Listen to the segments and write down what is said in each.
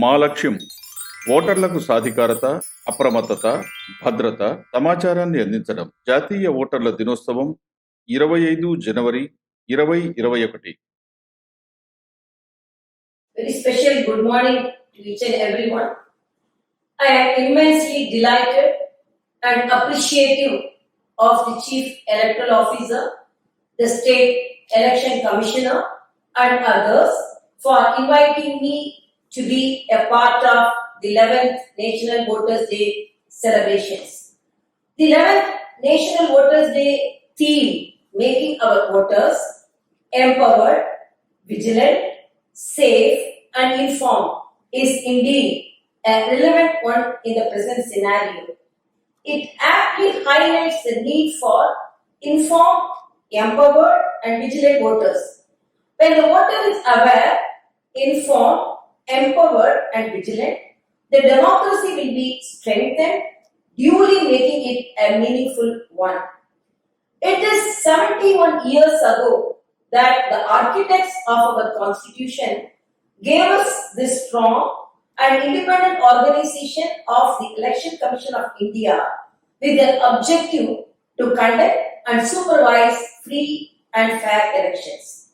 మా లక్ష్యం ఓటర్లకు సాధికారత, అప్రమత్తత, భద్రత, సమాచారాన్ని అందించడం. జాతీయ ఓటర్ల దినోత్సవం 25 జనవరి 2021. Very special good morning to each and everyone. I am immensely delighted and appreciative of the Chief Electoral Officer, the State Election Commissioner and others for inviting me to be a part of the 11th National Voters Day celebrations. The 11th National Voters Day theme, making our voters empowered, vigilant, safe and informed, is indeed a relevant one in the present scenario. It aptly highlights the need for informed, empowered and vigilant voters. When the voter is aware, informed, empowered and vigilant, the democracy will be strengthened, duly making it a meaningful one. It is 71 years ago that the architects of our constitution gave us this strong and independent organization of the Election Commission of India with an objective to conduct and supervise free and fair elections.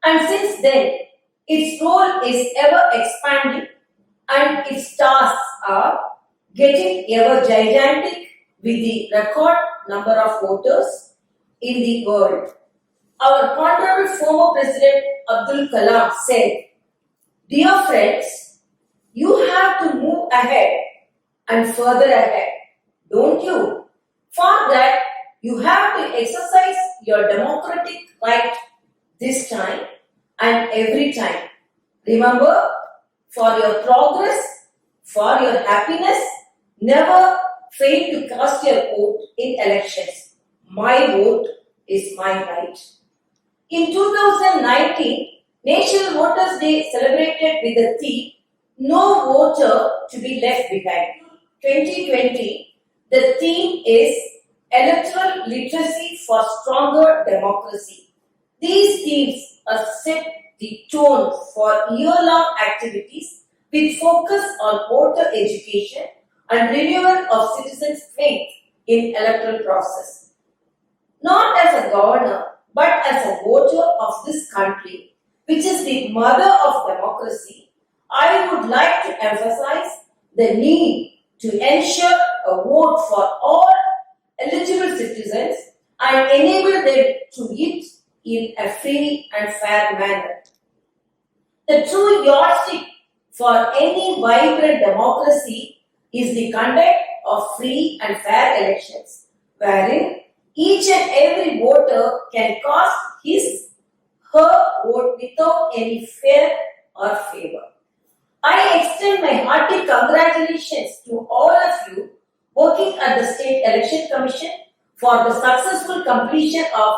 And since then, its role is ever expanding and its tasks are getting ever gigantic with the record number of voters in the world. Our Honorable former President Abdul Kalam said, "Dear friends, you have to move ahead and further ahead, don't you? For that, you have to exercise your democratic right this time and every time. Remember, for your progress, for your happiness, never fail to cast your vote in elections. My vote is my right." In 2019, National Voters Day celebrated with the theme, "No Voter to be Left Behind." 2020, the theme is Electoral Literacy for Stronger Democracy. These themes are set the tone for year-long activities with focus on voter education and renewal of citizens' faith in electoral process. Not as a governor, but as a voter of this country, which is the mother of democracy, I would like to emphasize the need to ensure a vote for all eligible citizens and enable them to vote in a free and fair manner. The true yardstick for any vibrant democracy is the conduct of free and fair elections, wherein each and every voter can cast her vote without any fear or favor. I extend my hearty congratulations to all of you working at the State Election Commission for the successful completion of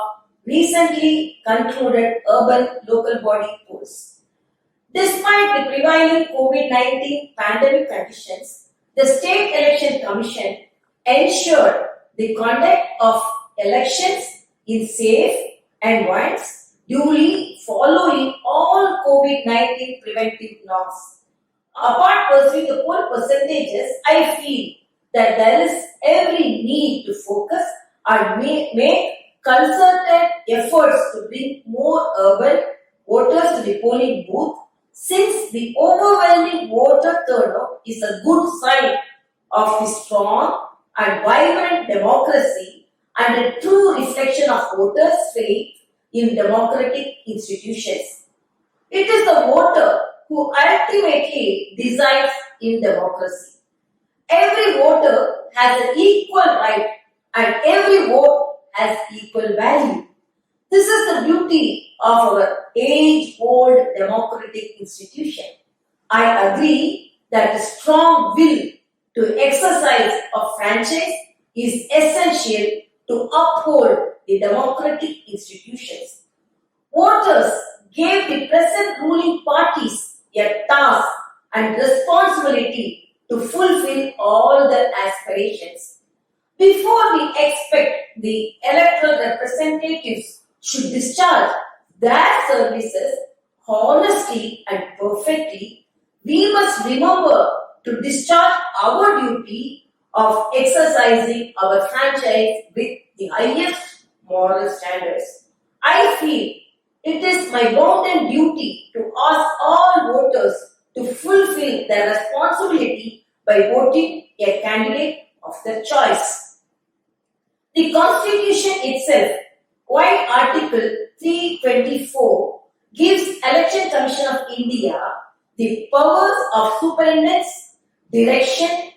recently concluded urban local body polls. Despite the prevailing COVID-19 pandemic conditions, the State Election Commission ensured the conduct of elections in safe environments, duly following all COVID-19 preventive norms. Apart pursuing the poll percentages, I feel that there is every need to focus and make concerted efforts to bring more urban voters to the polling booth, since the overwhelming voter turnout is a good sign of the strong and vibrant democracy and a true reflection of voters' faith in democratic institutions. It is the voter who ultimately decides in democracy. Every voter has an equal right and every vote has equal value. This is the beauty of our age-old democratic institution. I agree that the strong will to exercise a franchise is essential to uphold the democratic institutions. Voters gave the present ruling parties a task and responsibility to fulfill all their aspirations. Before we expect the electoral representatives should discharge their services honestly and perfectly, we must remember to discharge our duty of exercising our franchise with the highest moral standards. I feel it is my bounden duty to ask all voters to fulfill their responsibility by voting a candidate of their choice. The Constitution itself, while Article 324 gives Election Commission of India the powers of superintendence, direction,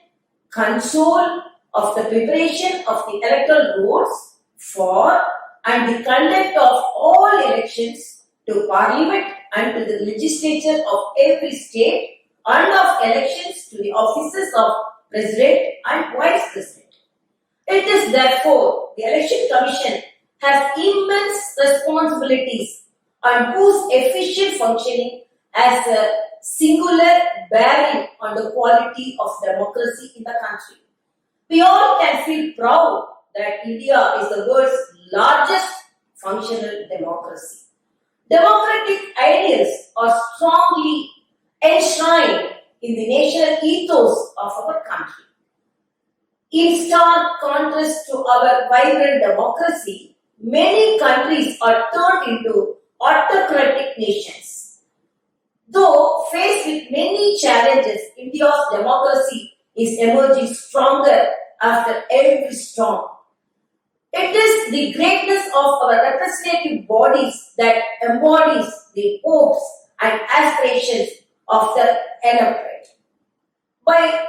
control of the preparation of the electoral rolls for and the conduct of all elections to Parliament and to the legislature of every state and of elections to the offices of President and Vice President. It is therefore the Election Commission has immense responsibilities and whose efficient functioning has a singular bearing on the quality of democracy in the country. We all can feel proud that India is the world's largest functional democracy. Democratic ideals are strongly enshrined in the national ethos of our country. In stark contrast to our vibrant democracy, many countries are turned into autocratic nations. Though faced with many challenges, India's democracy is emerging stronger after every storm. It is the greatness of our representative bodies that embodies the hopes and aspirations of the electorate. By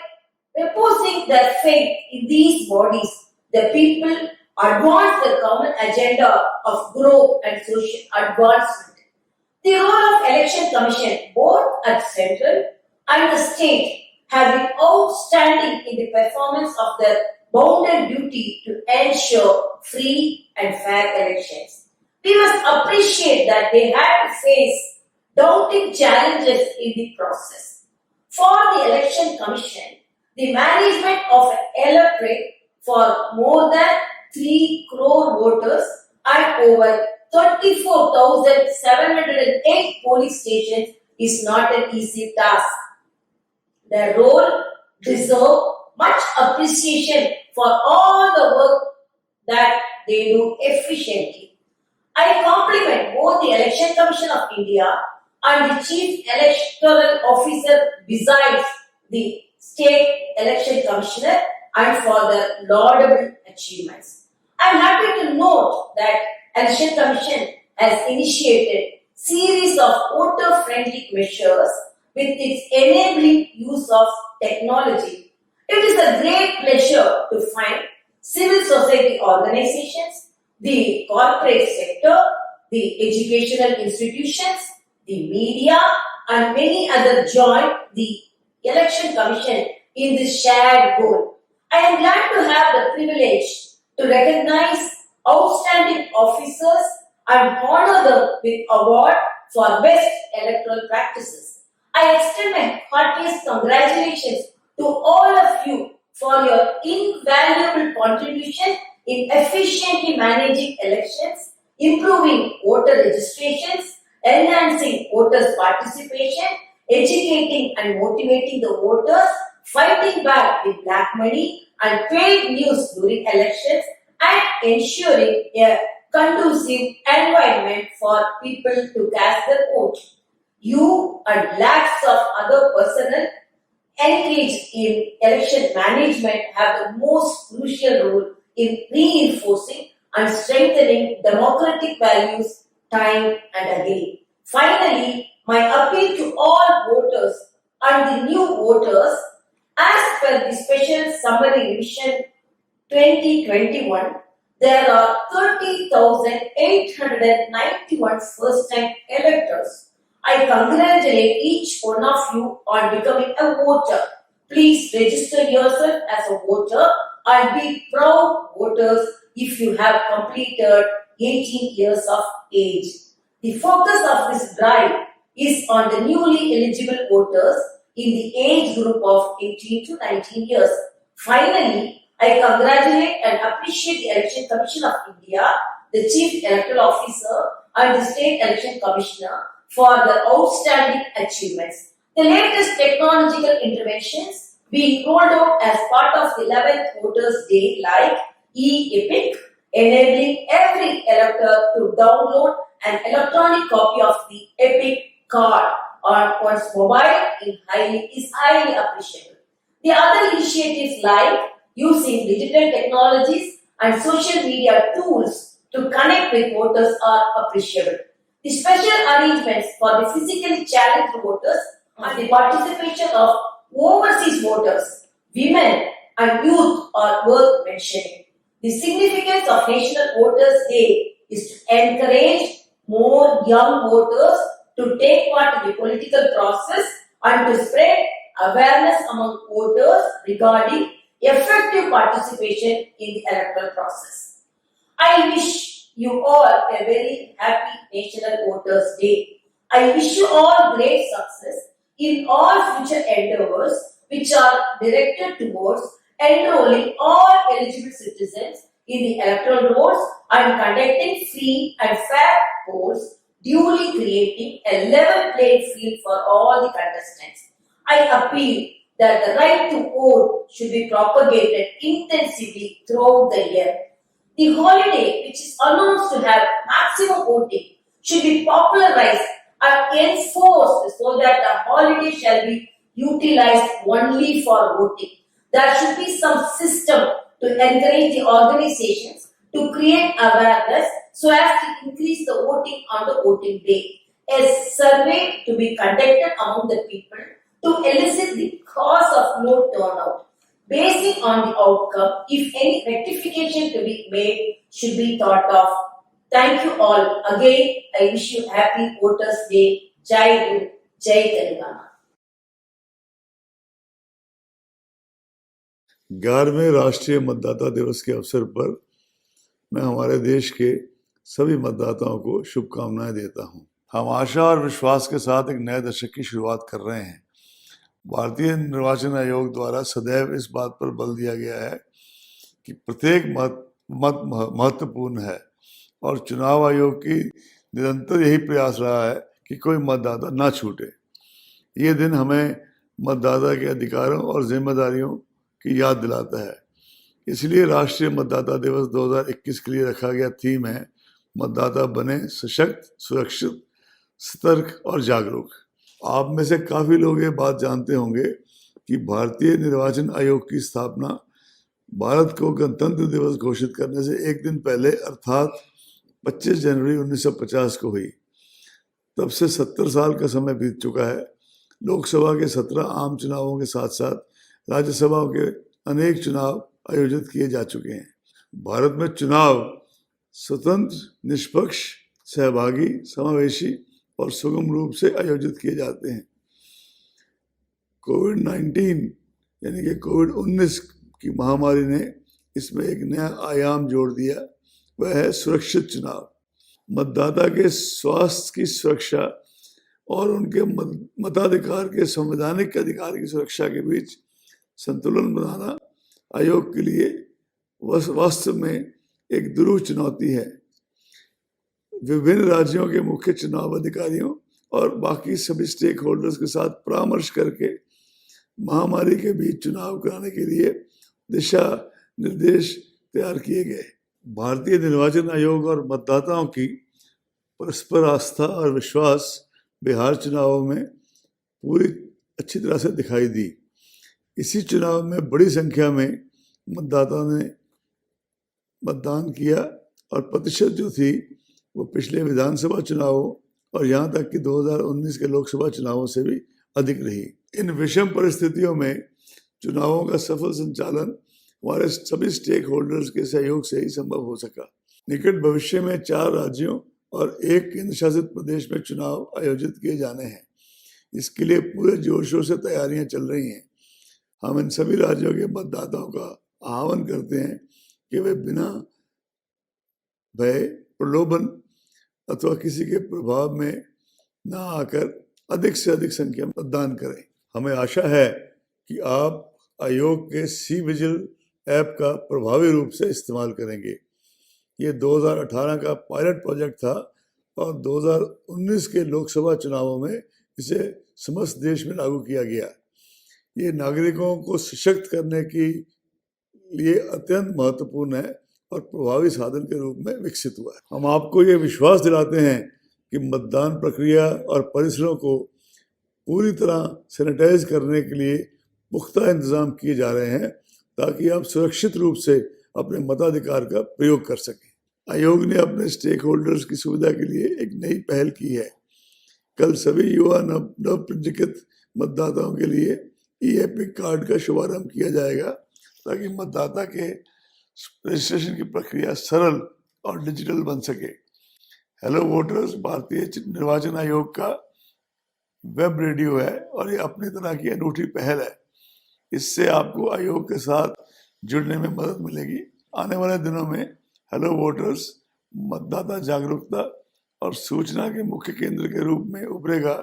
reposing their faith in these bodies, the people advance the common agenda of growth and social advancement. The role of Election Commission, both at central and the state, have been outstanding in the performance of their bounden duty to ensure free and fair elections. We must appreciate that they had to face daunting challenges in the process. For the Election Commission, the management of an electorate for more than 3 crore voters and over 34,708 polling stations is not an easy task. Their role deserves much appreciation for all the work that they do efficiently. I compliment both the Election Commission of India and the Chief Electoral Officer besides the State Election Commissioner and for their laudable achievements. I am happy to note that Election Commission has initiated series of voter-friendly measures with its enabling use of technology. It is a great pleasure to find civil society organizations, the corporate sector, the educational institutions, the media, and many others join the Election Commission in this shared goal. I am glad to have the privilege to recognize outstanding officers and honor them with award for best electoral practices. I extend my heartiest congratulations to all of you for your invaluable contribution in efficiently managing elections, improving voter registrations, enhancing voters' participation, educating and motivating the voters, fighting back the black money and paid news during elections, and ensuring a conducive environment for people to cast their vote. You and lakhs of other personnel engaged in election management have the most crucial role in reinforcing and strengthening democratic values time and again. Finally, my appeal to all voters and the new voters, as per the Special Summary Revision 2021, there are 30,891 first-time electors. I congratulate each one of you on becoming a voter. Please register yourself as a voter and be proud voters if you have completed 18 years of age. The focus of this drive is on the newly eligible voters in the age group of 18 to 19 years. Finally, I congratulate and appreciate the Election Commission of India, the Chief Electoral Officer, and the State Election Commissioner for the outstanding achievements. The latest technological interventions being rolled out as part of the 11th Voters' Day, like e-EPIC, enabling every elector to download an electronic copy of the EPIC card on one's mobile is highly appreciable. The other initiatives like using digital technologies and social media tools to connect with voters are appreciable. The special arrangements for the physically challenged voters and the participation of overseas voters, women and youth are worth mentioning. The significance of National Voters Day is to encourage more young voters to take part in the political process and to spread awareness among voters regarding effective participation in the electoral process. I wish you all a very happy National Voters Day. I wish you all great success in all future endeavors which are directed towards enrolling all eligible citizens in the electoral rolls and conducting free and fair polls, duly creating a level playing field for all the contestants. I appeal that the right to vote should be propagated intensively throughout the year. The holiday, which is announced to have maximum voting, should be popularized and enforced so that the holiday shall be utilized only for voting. There should be some system to encourage the organizations to create awareness so as to increase the voting on the voting day. A survey to be conducted among the people to elicit the cause of low turnout. Basing on the outcome, if any rectification to be made should be thought of. Thank you all. Again, I wish you happy Voters Day. Jai Hind, Jai Telangana. 11वें राष्ट्रीय मतदाता दिवस के अवसर पर मैं हमारे देश के सभी मतदाताओं को शुभकामनाएं देता हूं। हम आशा और विश्वास के साथ एक नए दशक की शुरुआत कर रहे हैं। भारतीय निर्वाचन आयोग द्वारा सदैव इस बात पर बल दिया गया है कि प्रत्येक मत महत्वपूर्ण है और चुनाव आयोग की निरंतर यही प्रयास रहा है कि कोई मतदाता ना छूटे। ये दिन हमें मतदाता के अधिकारों और जिम्मेदारियों की याद दिलाता है। इसलिए राष्ट्रीय मतदाता दिवस 2021 के लिए रखा गया थीम है मतदाता बने सशक्त, सुरक्षित, सतर्क और जागरूक। आप में से काफी लोग ये बात जानते होंगे कि भारतीय निर्वाचन आयोग की स्थापना भारत को गणतंत्र दिवस घोषित करने से एक दिन पहले अर्थात 25 जनवरी 1950 को हुई। तब से 70 साल का समय बीत चुका है। लोकसभा के 17 आम चुनावों के साथ साथ राज्यसभा के अनेक चुनाव आयोजित किए जा चुके हैं। भारत में चुनाव स्वतंत्र, निष्पक्ष, सहभागी, समावेशी और सुगम रूप से आयोजित किए जाते हैं। कोविड-19 यानी कि कोविड-19 की महामारी ने इसमें एक नया आयाम जोड़ दिया, वह है सुरक्षित चुनाव। मतदाता के स्वास्थ्य की सुरक्षा और उनके मताधिकार के संवैधानिक अधिकार की सुरक्षा के बीच संतुलन बनाना आयोग के लिए वास्तव में एक दुरूह चुनौती है। विभिन्न राज्यों के मुख्य चुनाव अधिकारियों और बाकी सभी स्टेक होल्डर्स के साथ परामर्श करके महामारी के बीच चुनाव कराने के लिए दिशा निर्देश तैयार किए गए। भारतीय निर्वाचन आयोग और मतदाताओं की परस्पर आस्था और विश्वास बिहार चुनावों में पूरी अच्छी तरह से दिखाई दी। इसी चुनाव में बड़ी संख्या में मतदाताओं ने मतदान किया और प्रतिशत जो थी वो पिछले विधानसभा चुनावों और यहाँ तक कि 2019 के लोकसभा चुनावों से भी अधिक रही। इन विषम परिस्थितियों में चुनावों का सफल संचालन हमारे सभी स्टेक होल्डर्स के सहयोग से ही संभव हो सका। निकट भविष्य में 4 राज्यों और 1 केंद्र शासित प्रदेश में चुनाव आयोजित किए जाने हैं। इसके लिए पूरे जोर शोर से तैयारियां चल रही हैं। हम इन सभी राज्यों के मतदाताओं का आह्वान करते हैं कि वे बिना भय, प्रलोभन अथवा किसी के प्रभाव में ना आकर अधिक से अधिक संख्या में मतदान करें। हमें आशा है कि आप आयोग के सी विजिल ऐप का प्रभावी रूप से इस्तेमाल करेंगे। ये 2018 का पायलट प्रोजेक्ट था और 2019 के लोकसभा चुनावों में इसे समस्त देश में लागू किया गया। ये नागरिकों को सशक्त करने के लिए अत्यंत महत्वपूर्ण है और प्रभावी साधन के रूप में विकसित हुआ है। हम आपको ये विश्वास दिलाते हैं कि मतदान प्रक्रिया और परिसरों को पूरी तरह सैनिटाइज करने के लिए पुख्ता इंतजाम किए जा रहे हैं ताकि आप सुरक्षित रूप से अपने मताधिकार का प्रयोग कर सकें। आयोग ने अपने स्टेक होल्डर्स की सुविधा के लिए एक नई पहल की है। कल सभी युवा नव पंजीकृत मतदाताओं के लिए ई-एपिक कार्ड का शुभारंभ किया जाएगा ताकि मतदाता के रजिस्ट्रेशन की प्रक्रिया सरल और डिजिटल बन सके। हेलो वोटर्स भारतीय निर्वाचन आयोग का वेब रेडियो है और ये अपनी तरह की अनूठी पहल है। इससे आपको आयोग के साथ जुड़ने में मदद मिलेगी। आने वाले दिनों में हेलो वोटर्स मतदाता जागरूकता और सूचना के मुख्य केंद्र के रूप में उभरेगा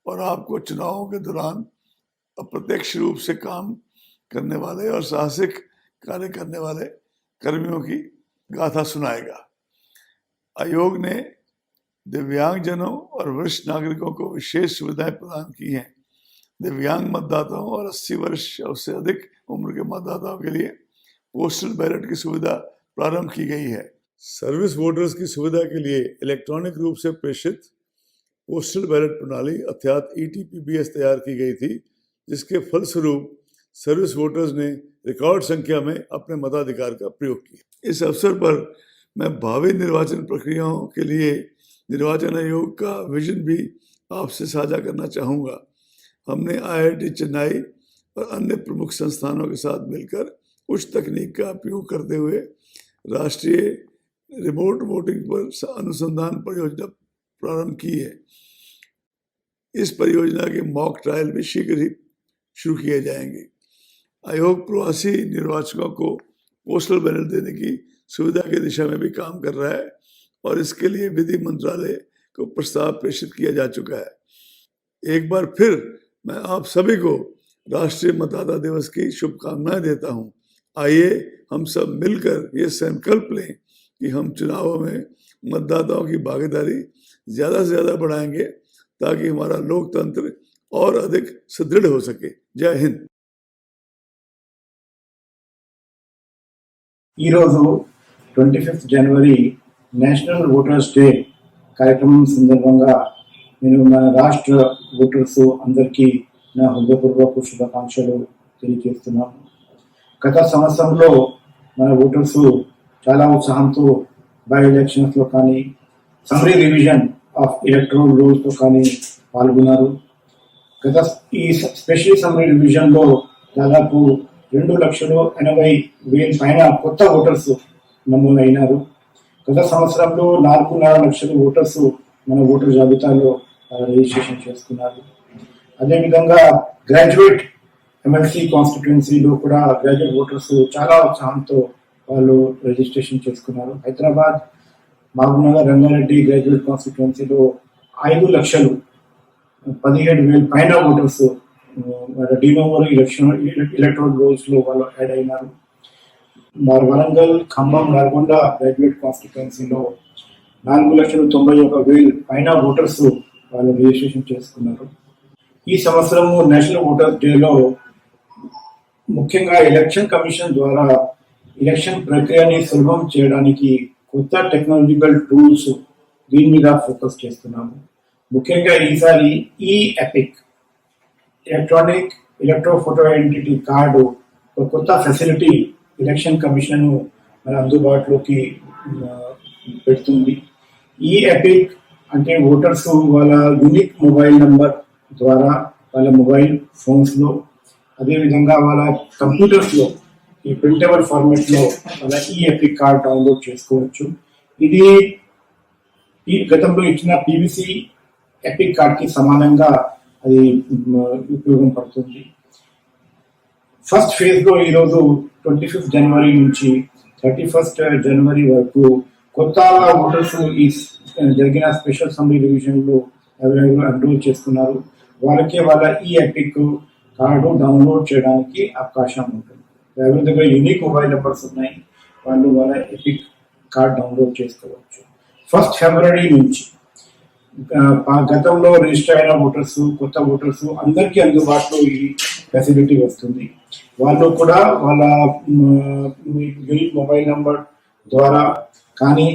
और आपको चुनावों के दौरान अप्रत्यक्ष रूप से काम करने वाले और साहसिक कार्य करने वाले कर्मियों की गाथा सुनाएगा। आयोग ने दिव्यांगजनों और वरिष्ठ नागरिकों को विशेष सुविधाएं प्रदान की हैं। दिव्यांग मतदाताओं और 80 वर्ष से अधिक उम्र के मतदाताओं के लिए पोस्टल बैलेट की सुविधा प्रारंभ की गई है। सर्विस वोटर्स की सुविधा के लिए इलेक्ट्रॉनिक रूप से प्रेषित पोस्टल बैलेट प्रणाली अर्थात ETPBS तैयार की गई थी, जिसके फलस्वरूप सर्विस वोटर्स ने रिकॉर्ड संख्या में अपने मताधिकार का प्रयोग किया। इस अवसर पर मैं भावी निर्वाचन प्रक्रियाओं के लिए निर्वाचन आयोग का विजन भी आपसे साझा करना चाहूँगा। हमने IIT चेन्नई और अन्य प्रमुख संस्थानों के साथ मिलकर उच्च तकनीक का उपयोग करते हुए राष्ट्रीय रिमोट वोटिंग पर अनुसंधान परियोजना प्रारंभ की है। इस परियोजना के मॉक ट्रायल भी शीघ्र ही शुरू किए जाएंगे। आयोग प्रवासी निर्वाचकों को पोस्टल बैलेट देने की सुविधा की दिशा में भी काम कर रहा है और इसके लिए विधि मंत्रालय को प्रस्ताव प्रेषित किया जा चुका है। एक बार फिर मैं आप सभी को राष्ट्रीय मतदाता दिवस की शुभकामनाएं देता हूं। आइए हम सब मिलकर ये संकल्प लें कि हम चुनावों में मतदाताओं की भागीदारी ज़्यादा से ज़्यादा बढ़ाएंगे ताकि हमारा लोकतंत्र और अधिक सुदृढ़ हो सके। जय हिंद। ఈరోజు 25 జనవరి నేషనల్ ఓటర్స్ డే కార్యక్రమం సందర్భంగా నేను మన రాష్ట్ర ఓటర్స్ అందరికీ నా హృదయపూర్వక శుభాకాంక్షలు తెలియజేస్తున్నాను. గత సంవత్సరంలో మన ఓటర్స్ చాలా ఉత్సాహంతో బై ఎలక్షన్స్లో కానీ సమ్మరీ రివిజన్ ఆఫ్ ఎలక్టరల్ రూల్స్తో కానీ పాల్గొన్నారు. గత ఈ స్పెషల్ సమ్మరీ రివిజన్లో దాదాపు 2,80,000 పైన కొత్త ఓటర్స్ నమోదైనారు. గత సంవత్సరంలో 4.5 లక్షల ఓటర్స్ మన ఓటర్ జాబితాలో రిజిస్ట్రేషన్ చేసుకున్నారు. అదేవిధంగా గ్రాడ్యుయేట్ MLC కాన్స్టిట్యుయెన్సీలో కూడా గ్రాడ్యుయేట్ ఓటర్స్ చాలా ఉత్సాహంతో వాళ్ళు రిజిస్ట్రేషన్ చేసుకున్నారు. హైదరాబాద్ మహబూబ్నగర్ రంగారెడ్డి గ్రాడ్యుయేట్ కాన్స్టిట్యుయెన్సీలో 5,17,000 పైన ఓటర్స్ డినోవర్ ఎలక్టరల్ రోల్స్ లో వాళ్ళు యాడ్ అయినారు. వరంగల్ ఖమ్మం నల్గొండ గ్రాడ్యుయేట్ కాన్స్టిట్యుయెన్సీలో 4,91,000 పైన ఓటర్స్ వాళ్ళు రిజిస్ట్రేషన్ చేసుకున్నారు. ఈ సంవత్సరం నేషనల్ ఓటర్స్ డేలో ముఖ్యంగా ఎలక్షన్ కమిషన్ ద్వారా ఎలక్షన్ ప్రక్రియని సులభం చేయడానికి కొత్త టెక్నాలజికల్ టూల్స్ దీని మీద ఫోకస్ చేస్తున్నాము. ముఖ్యంగా ఈసారి ఈ-ఎపిక్ ఎలక్ట్రానిక్ ఎలక్ట్రోఫోటో ఐడెంటిటీ కార్డు ఒక కొత్త ఫెసిలిటీ ఎలక్షన్ కమిషన్ మన అందుబాటులోకి పెడుతుంది. ఈ-ఎపిక్ అంటే ఓటర్స్ వాళ్ళ యూనిక్ మొబైల్ నంబర్ ద్వారా వాళ్ళ మొబైల్ ఫోన్స్లో అదేవిధంగా వాళ్ళ కంప్యూటర్స్లో ఈ ప్రింటబుల్ ఫార్మాట్లో వాళ్ళ ఈ-ఎపిక్ కార్డ్ డౌన్లోడ్ చేసుకోవచ్చు. ఇది ఈ గతంలో ఇచ్చిన PVC ఎపిక్ కార్డ్కి సమానంగా అది ఉపయోగం పడుతుంది. ఫస్ట్ ఫేజ్లో ఈరోజు 25 జనవరి నుంచి 31 జనవరి వరకు కొత్త ఓటర్స్ ఈ జరిగిన స్పెషల్ సమ్మరీ రివిజన్లో ఎవరెవరు ఎన్రోల్ చేసుకున్నారు వాళ్ళకే వాళ్ళ ఈ-ఎపిక్ కార్డు డౌన్లోడ్ చేయడానికి అవకాశం ఉంటుంది. ఎవరి దగ్గర యూనిక్ మొబైల్ నెంబర్స్ ఉన్నాయి వాళ్ళు వాళ్ళ ఎపిక్ కార్డ్ డౌన్లోడ్ చేసుకోవచ్చు. 1 ఫిబ్రవరి నుంచి గతంలో రిజిస్టర్ అయిన ఓటర్స్, కొత్త ఓటర్స్ అందరికీ అందుబాటులో ఈ ఫెసిలిటీ వస్తుంది. వాళ్ళు కూడా వాళ్ళ యూనిక్ మొబైల్ నంబర్ ద్వారా కానీ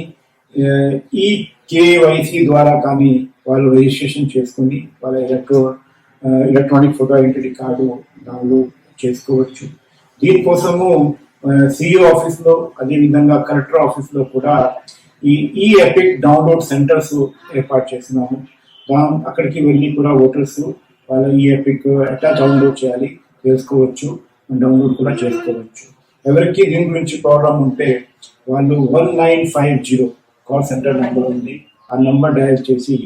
ఈ కేవైసీ ద్వారా కానీ వాళ్ళు రిజిస్ట్రేషన్ చేసుకుని వాళ్ళ electronic photo identity card download చేసుకోవచ్చు. దీనికోసము సిఇఓ ఆఫీస్లో, అదేవిధంగా కలెక్టర్ ఆఫీస్లో కూడా ఈ ఎపిక్ డౌన్లోడ్ సెంటర్స్ ఏర్పాటు చేస్తున్నాము. అక్కడికి వెళ్ళి కూడా ఓటర్స్ వాళ్ళ ఈ ఎపిక్ ఎట్లా డౌన్లోడ్ చేయాలి తెలుసుకోవచ్చు, డౌన్లోడ్ కూడా చేసుకోవచ్చు. ఎవరికి దీని గురించి ప్రాబ్లం ఉంటే వాళ్ళు 1950 కాల్ సెంటర్ నెంబర్ ఉంది, ఆ నెంబర్ డయల్ చేసి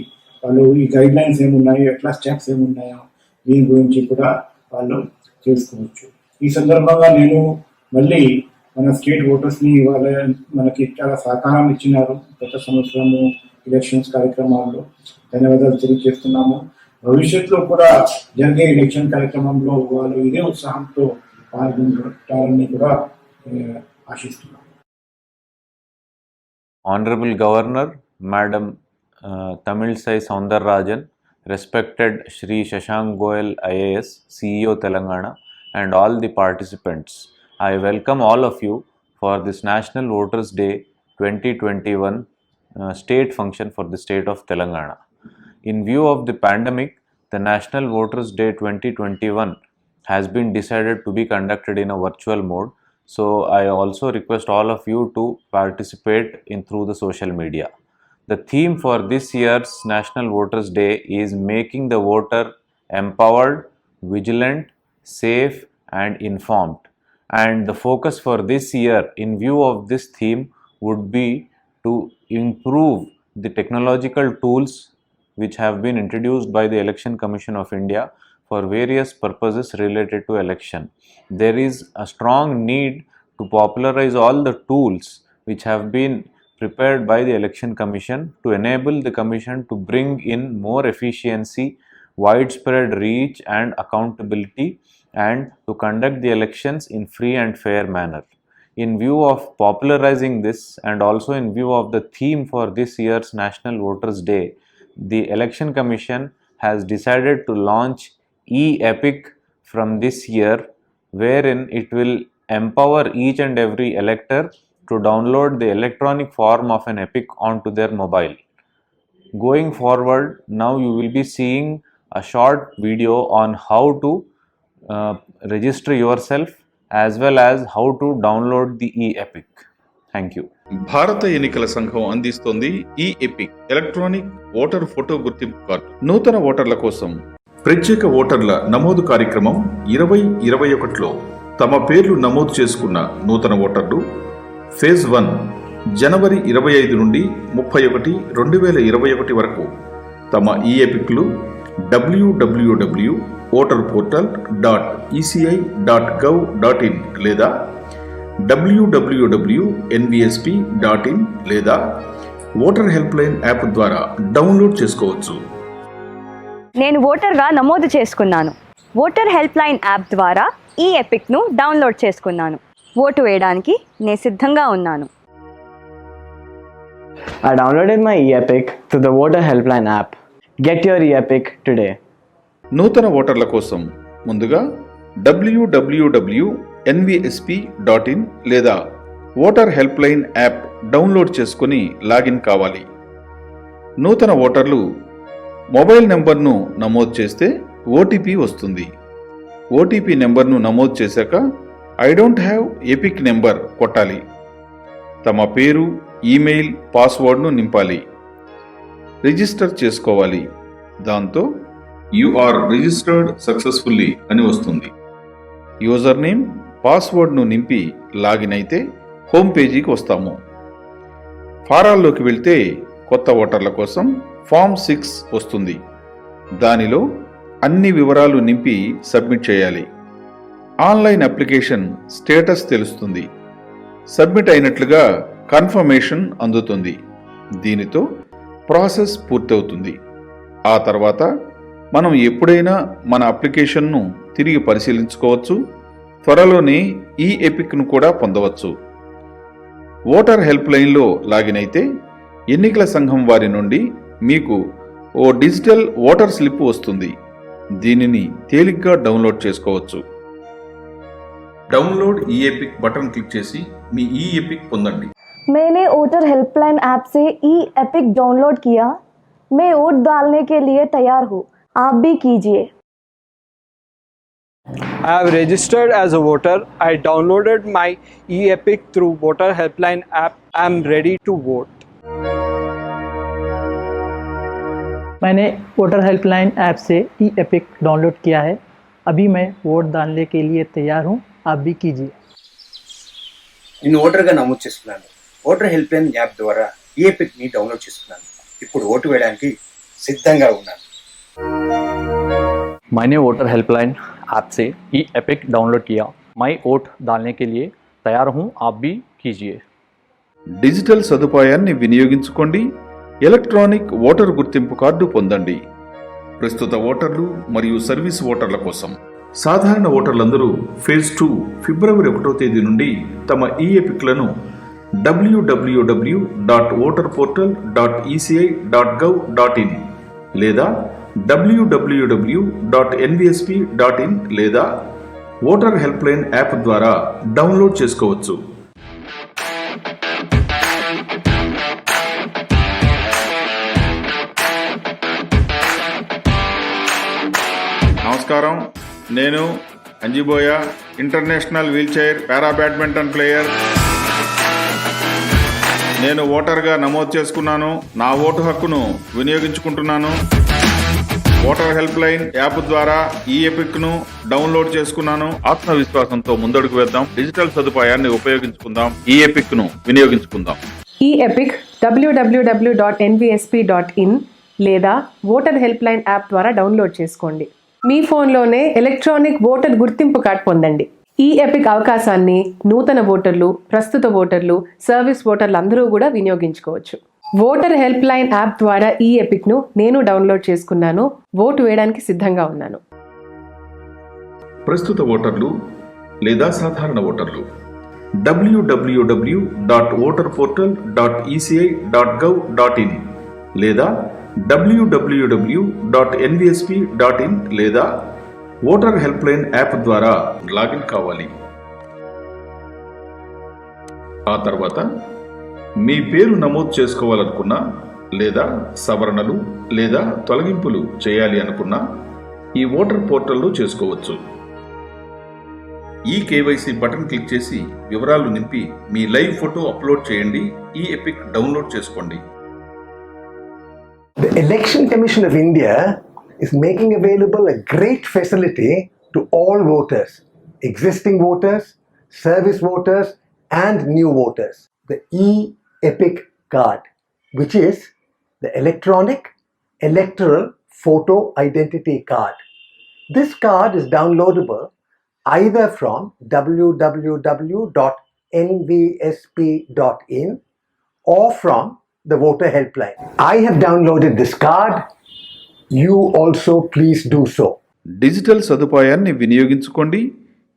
వాళ్ళు ఈ గైడ్ లైన్స్ ఏమున్నాయో, ఎట్లా స్టెప్స్ ఏమున్నాయో దీని గురించి కూడా వాళ్ళు తెలుసుకోవచ్చు. ఈ సందర్భంగా నేను మళ్ళీ మన స్టేట్ ఓటర్స్ని వాళ్ళ మనకి చాలా సహకారం ఇచ్చినారు గత సంవత్సరము ఎలక్షన్స్ కార్యక్రమాల్లో. ధన్యవాదాలు తెలియజేస్తున్నాము. భవిష్యత్తులో కూడా జరిగే ఎలక్షన్ కార్యక్రమంలో వాళ్ళు ఇదే ఉత్సాహంతో పాల్గొంటారని కూడా ఆశిస్తున్నాము. Honorable Governor, Madam Tamilsai Soundararajan, respected Shri Shashank Goyal IAS, CEO Telangana, and all the participants, I welcome all of you for this National Voters Day 2021 state function for the state of Telangana. In view of the pandemic, the National Voters Day 2021 has been decided to be conducted in a virtual mode. So I also request all of you to participate through the social media. The theme for this year's National Voters Day is making the voter empowered, vigilant, safe and informed. And the focus for this year in view of this theme would be to improve the technological tools which have been introduced by the Election Commission of India for various purposes related to election. There is a strong need to popularize all the tools which have been prepared by the Election Commission to enable the Commission to bring in more efficiency, widespread reach and accountability, and to conduct the elections in free and fair manner. In view of popularizing this and also in view of the theme for this year's National Voters Day, the Election Commission has decided to launch e-Epic from this year, wherein it will empower each and every elector to download the electronic form of an epic onto their mobile. Going forward, now you will be seeing a short video on how to register yourself as well as how to download the e-Epic. Thank you. భారత ఎన్నికల సంఘం అందిస్తోంది ఈ epic electronic voter photo గుర్తింపు card. నూతన ఓటర్ల కోసం ప్రత్యేక ఓటర్ల నమోదు కార్యక్రమం 2021లో తమ పేర్లు నమోదు చేసుకున్న నూతన ఓటర్లు ఫేజ్ 1 జనవరి 25 నుండి 31, 2021 వరకు తమ ఈఎపిక్లు www.voterportal.eci.gov.in లేదా www.nvsp.in లేదా ఓటర్ హెల్ప్ లైన్ యాప్ ద్వారా డౌన్లోడ్ చేసుకోవచ్చు. నేను ఓటర్గా నమోదు చేసుకున్నాను. ఓటర్ హెల్ప్ లైన్ యాప్ ద్వారా ఈ ఎపిక్ను డౌన్లోడ్ చేసుకున్నాను. ఓటు వేయడానికి నేను సిద్ధంగా ఉన్నాను. I downloaded my e-Epic through the Voter Helpline app. Get your e-Epic today. నూతన ఓటర్ల కోసం ముందుగా www.nvsp.in లేదా voter help line app download చేసుకుని లాగిన్ కావాలి. నూతన ఓటర్లు మొబైల్ నెంబర్ను నమోదు చేస్తే ఓటీపీ వస్తుంది. ఓటీపీ నెంబర్ను నమోదు చేశాక I don't have epic number కొట్టాలి. తమ పేరు, ఈమెయిల్, పాస్వర్డ్ను నింపాలి. రిజిస్టర్ చేసుకోవాలి. దాంతో యు ఆర్ రిజిస్టర్డ్ సక్సెస్ఫుల్లీ అని వస్తుంది. యూజర్ నేమ్, పాస్వర్డ్ను నింపి లాగిన్ అయితే హోమ్ పేజీకి వస్తాము. ఫారాల్లోకి వెళ్తే కొత్త ఓటర్ల కోసం ఫామ్ 6 వస్తుంది. దానిలో అన్ని వివరాలు నింపి సబ్మిట్ చేయాలి. ఆన్లైన్ అప్లికేషన్ స్టేటస్ తెలుస్తుంది. సబ్మిట్ అయినట్లుగా కన్ఫర్మేషన్ అందుతుంది. దీనితో ప్రాసెస్ పూర్తవుతుంది. ఆ తర్వాత మనం ఎప్పుడైనా మన అప్లికేషన్ను తిరిగి పరిశీలించుకోవచ్చు. త్వరలోనే ఈ ఎపిక్ను కూడా పొందవచ్చు. ఓటర్ హెల్ప్ లైన్లో లాగిన్ అయితే ఎన్నికల సంఘం వారి నుండి మీకు ఓ డిజిటల్ ఓటర్ స్లిప్ వస్తుంది. దీనిని తేలిగ్గా డౌన్లోడ్ చేసుకోవచ్చు. డౌన్లోడ్ ఈ ఎపిక్ బటన్ క్లిక్ చేసి మీ ఈ ఎపిక్ పొందండి. मैंने वोटर हेल्पलाइन ऐप से ई एपिक डाउनलोड किया. मैं वोट डालने के लिए तैयार हूँ. आप भी कीजिए. I have registered as a voter. I downloaded my e-Epic through Voter Helpline app. I am ready to vote. मैंने वोटर हेल्पलाइन ऐप से ई एपिक डाउनलोड किया है. अभी मैं वोट डालने के लिए तैयार हूँ. आप भी कीजिए. నేను ఓటర్గా నమోదు చేసుకున్నాను. ఓటర్ హెల్ప్లైన్ యాప్ ద్వారా ఈ ఎపిక్ని డౌన్లోడ్ చేసుకున్నాను. ఇప్పుడు ఓటు వేయడానికి సిద్ధంగా ఉన్నాను. मैंने वोटर हेल्पलाइन ऐप से ई एपिक डाउनलोड किया. मैं वोट डालने के लिए तैयार हूँ. आप भी कीजिए. డిజిటల్ సదుపాయాన్ని వినియోగించుకోండి. ఎలక్ట్రానిక్ ఓటర్ గుర్తింపు కార్డు పొందండి. ప్రస్తుత ఓటర్లు మరియు సర్వీస్ ఓటర్ల కోసం సాధారణ ఓటర్లందరూ ఫేజ్ 2 ఫిబ్రవరి 1వ తేదీ నుండి తమ ఈ ఎపిక్లను www.voterportal.eci.gov.in లేదా www.nvsp.in లేదా ఓటర్ హెల్ప్లైన్ యాప్ ద్వారా డౌన్లోడ్ చేసుకోవచ్చు. నమస్కారం, నేను Anjiboya, international wheelchair para badminton player. నేను ఓటర్గా నమోదు చేసుకున్నాను. నా ఓటు హక్కును వినియోగించుకుంటున్నాను. ఓటర్ హెల్ప్ లైన్ యాప్ ద్వారా ఈ ఎపిక్ ను డౌన్లోడ్ చేసుకున్నాను. ఆత్మవిశ్వాసంతో ముందడుగు వేద్దాం. డిజిటల్ సదుపాయాన్ని ఉపయోగించుకుందాం. ఈ ఎపిక్ ను వినియోగించుకుందాం. ఈ ఎపిక్ www.nvsp.in లేదా ఓటర్ హెల్ప్ లైన్ యాప్ ద్వారా డౌన్లోడ్ చేసుకోండి. మీ ఫోన్లోనే ఎలక్ట్రానిక్ ఓటర్ గుర్తింపు కార్డ్ పొందండి. ఈ ఎపిక్ అవకాశాన్ని నూతన ఓటర్లు, ప్రస్తుత ఓటర్లు, సర్వీస్ ఓటర్లు అందరూ కూడా వినియోగించుకోవచ్చు. ఓటర్ హెల్ప్ లైన్ యాప్ ద్వారా ఈ ఎపిక్ ను నేను డౌన్లోడ్ చేసుకున్నాను. ఓటు వేయడానికి సిద్ధంగా ఉన్నాను. ప్రస్తుత ఓటర్లు లేదా సాధారణ ఓటర్లు www.voterportal.eci.gov.in లేదా www.nvsp.in లేదా ఓటర్ హెల్ప్ లైన్ యాప్ ద్వారా లాగిన్ కావాలి. ఆ తర్వాత మీ పేరు నమోదు చేసుకోవాలనుకున్నా లేదా సవరణలు లేదా తొలగింపులు చేయాలి అనుకున్నా ఈ ఓటర్ పోర్టల్లో చేసుకోవచ్చు. ఈ కేవైసీ బటన్ క్లిక్ చేసి వివరాలు నింపి మీ లైవ్ ఫోటో అప్లోడ్ చేయండి. ఈ ఎపిక్ డౌన్లోడ్ చేసుకోండి. The Election Commission of India is making available a great facility to all voters, existing voters, service voters, and new voters. The e-Epic card, which is the electronic electoral photo identity card. This card is downloadable either from www.nvsp.in or from the voter helpline. I have downloaded this card. You also please do so. Digital సదుపాయాన్ని వినియోగించుకోండి.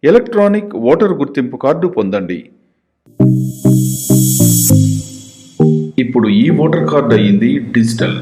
Electronic voter గుర్తింపు card పొందండి. ఇప్పుడు ఈ voter card అయ్యింది digital.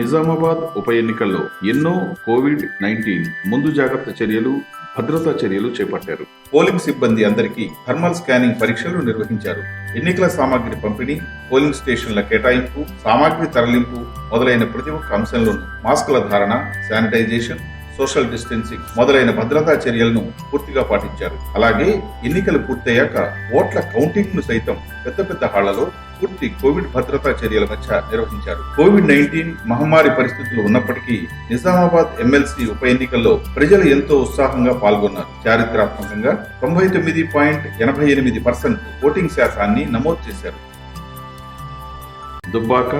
Nizamabad ఉప ఎన్నికల్లో ఎన్నో COVID-19 ముందు జాగ్రత్త చర్యలు, భద్రతా చర్యలు చేపట్టారు. పోలింగ్ సిబ్బంది అందరికీ థర్మల్ స్కానింగ్ పరీక్షలు నిర్వహించారు. ఎన్నికల సామాగ్రి పంపిణీ, పోలింగ్ స్టేషన్ల కేటాయింపు, సామాగ్రి తరలింపు మొదలైన ప్రతి ఒక్క అంశంలోనూ మాస్కుల ధారణ, శానిటైజేషన్, సోషల్ డిస్టెన్సింగ్ మొదలైన భద్రతా చర్యలను పూర్తిగా పాటించారు. అలాగే ఎన్నికలు పూర్తయ్యాక ఓట్ల కౌంటింగ్ ను సైతం పెద్ద పెద్ద హాళ్లలో పూర్తి కోవిడ్ భద్రతా చర్యల మధ్య నిర్వహించారు. కోవిడ్-19 మహమ్మారి పరిస్థితులు ఉన్నప్పటికీ నిజామాబాద్ ఎమ్మెల్సీ ఉప ఎన్నికల్లో ప్రజలు ఎంతో ఉత్సాహంగా పాల్గొన్నారు. చారిత్రాత్మకంగా 99.88% ఓటింగ్ శాతాన్ని నమోదు చేశారు. దుబ్బాక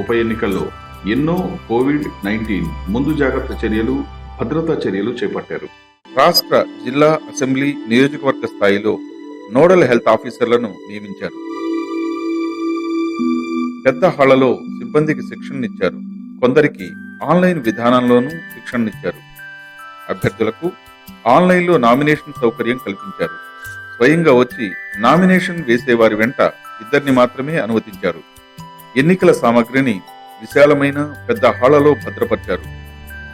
ఉప ఎన్నికల్లో ఎన్నో కోవిడ్-19 ముందు జాగ్రత్త చర్యలు, భద్రతా చర్యలు చేపట్టారు. రాష్ట్ర, జిల్లా, అసెంబ్లీ, నియోజకవర్గ స్థాయిలో నోడల్ హెల్త్ ఆఫీసర్లను నియమించారు. పెద్ద హాళ్లలో సిబ్బందికి శిక్షణనిచ్చారు. కొందరికి ఆన్లైన్ విధానంలోనూ శిక్షణనిచ్చారు. అభ్యర్థులకు ఆన్లైన్లో నామినేషన్ సౌకర్యం కల్పించారు. స్వయంగా వచ్చి నామినేషన్ వేసేవారి వెంట ఇద్దరిని మాత్రమే అనుమతించారు. ఎన్నికల సామగ్రిని విశాలమైన పెద్ద హాళ్లలో భద్రపరిచారు.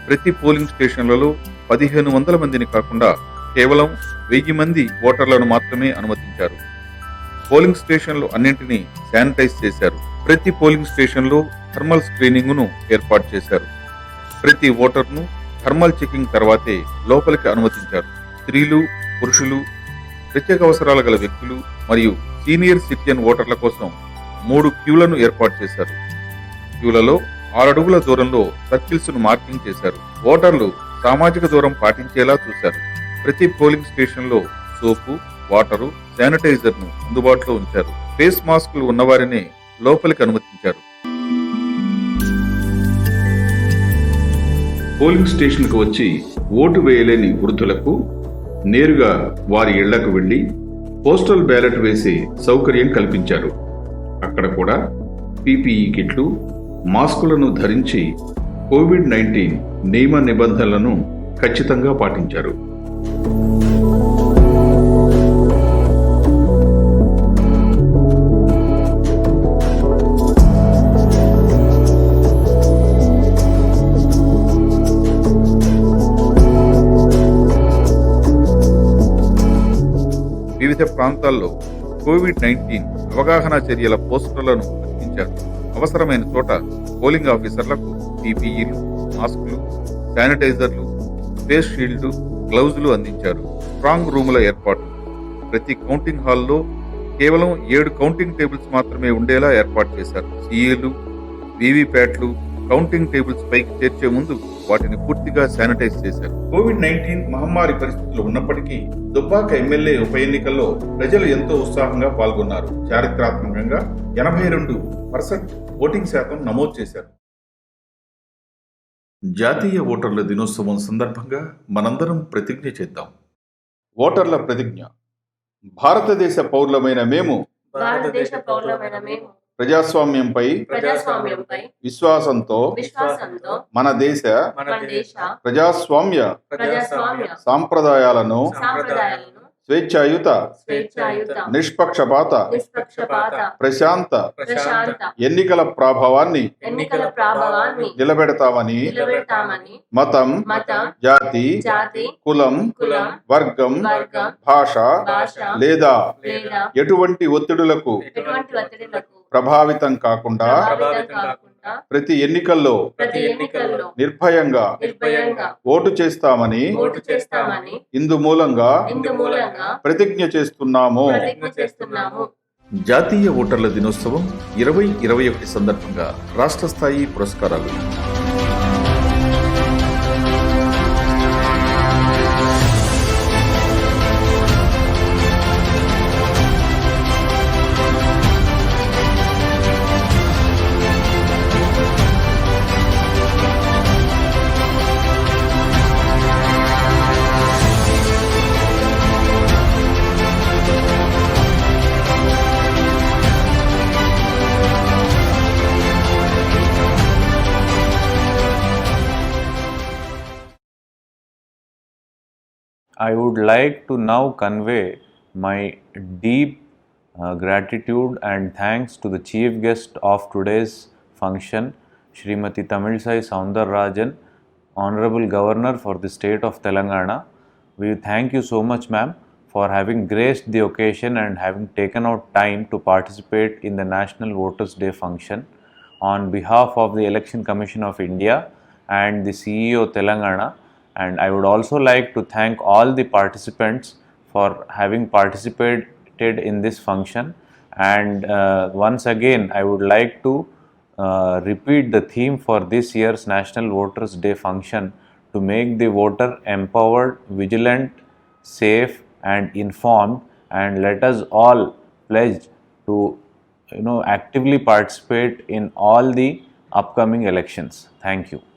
ప్రతి పోలింగ్ స్టేషన్లలో 1500 మందిని కాకుండా కేవలం 1000 మంది ఓటర్లను మాత్రమే అనుమతించారు. పోలింగ్ స్టేషన్లు అన్నింటినీ శానిటైజ్ చేశారు. ప్రతి పోలింగ్ స్టేషన్లో థర్మల్ స్క్రీనింగ్ను ఏర్పాటు చేశారు. ప్రతి ఓటర్ను థర్మల్ చెకింగ్ తర్వాతే లోపలికి అనుమతించారు. స్త్రీలు, పురుషులు, ప్రత్యేక అవసరాలు గల వ్యక్తులు మరియు సీనియర్ సిటిజన్ ఓటర్ల కోసం 3 క్యూలను ఏర్పాటు చేశారు. క్యూలలో 6 అడుగుల దూరంలో సర్కిల్స్ ను మార్కింగ్ చేశారు. ఓటర్లు సామాజిక దూరం పాటించేలా చూశారు. ప్రతి పోలింగ్ స్టేషన్లో సోపు, వాటరు, శానిటైజర్ ను అందుబాటులో ఉంచారు. ఫేస్ మాస్కులు ఉన్నవారినే లోపలికి అనుమతించారు. పోలింగ్ స్టేషన్కు వచ్చి ఓటు వేయలేని వృద్ధులకు నేరుగా వారి ఇళ్లకు వెళ్లి పోస్టల్ బ్యాలెట్ వేసే సౌకర్యం కల్పించారు. అక్కడ కూడా పీపీఈ కిట్లు, మాస్కులను ధరించి కోవిడ్-19 నియమ నిబంధనలను ఖచ్చితంగా పాటించారు. వివిధ ప్రాంతాల్లో కోవిడ్-19 అవగాహన చర్యల పోస్టర్లను అతికించారు. అవసరమైన చోట పోలింగ్ ఆఫీసర్లకు పీపీఈలు, మాస్కులు, శానిటైజర్లు, ఫేస్ షీల్డ్, గ్లౌజులు అందించారు. స్ట్రాంగ్ రూముల ఏర్పాటు. ప్రతి కౌంటింగ్ హాల్లో కేవలం 7 కౌంటింగ్ టేబుల్స్ మాత్రమే ఉండేలా ఏర్పాటు చేశారు. సీఏలు, వీవీప్యాట్లు కౌంటింగ్ టేబుల్స్ పైకి చేర్చే ముందు వాటిని పూర్తిగా శానిటైజ్ చేశారు. కోవిడ్-19 మహమ్మారి పరిస్థితులు ఉన్నప్పటికీ దుబ్బాక ఎమ్మెల్యే ఉప ఎన్నికల్లో ప్రజలు ఎంతో ఉత్సాహంగా పాల్గొన్నారు. చారిత్రాత్మకంగా 82% ఓటింగ్ శాతం నమోదు చేశారు. జాతీయ ఓటర్ల దినోత్సవం సందర్భంగా మనందరం ప్రతిజ్ఞ చేద్దాం. ఓటర్ల ప్రతిజ్ఞ. భారతదేశ పౌరులమైన మేము ప్రజాస్వామ్యంపై విశ్వాసంతో మన దేశ ప్రజాస్వామ్య సాంప్రదాయాలను స్వేచ్ఛాయుత, నిష్పక్షపాత, ప్రశాంత ఎన్నికల ప్రభావాన్ని నిలబెడతామని మతం, జాతి, కులం, వర్గం, భాష లేదా ఎటువంటి ఒత్తిడులకు ప్రభావితం కాకుండా ప్రతి ఎన్నికల్లో నిర్భయంగా ఓటు చేస్తామని ఇందు మూలంగా ప్రతిజ్ఞ చేస్తున్నాము. జాతీయ ఓటర్ల దినోత్సవం 2021 సందర్భంగా రాష్ట్ర స్థాయి పురస్కారాలు. I would like to now convey my deep gratitude and thanks to the chief guest of today's function, Srimati Tamilsai Soundararajan, Honorable Governor for the state of Telangana. We thank you so much, ma'am, for having graced the occasion and having taken out time to participate in the National Voters Day function. On behalf of the Election Commission of India and the CEO Telangana, and I would also like to thank all the participants for having participated in this function. And once again, I would like to repeat the theme for this year's National Voters Day function to make the voter empowered, vigilant, safe and informed, and let us all pledge to actively participate in all the upcoming elections. Thank you.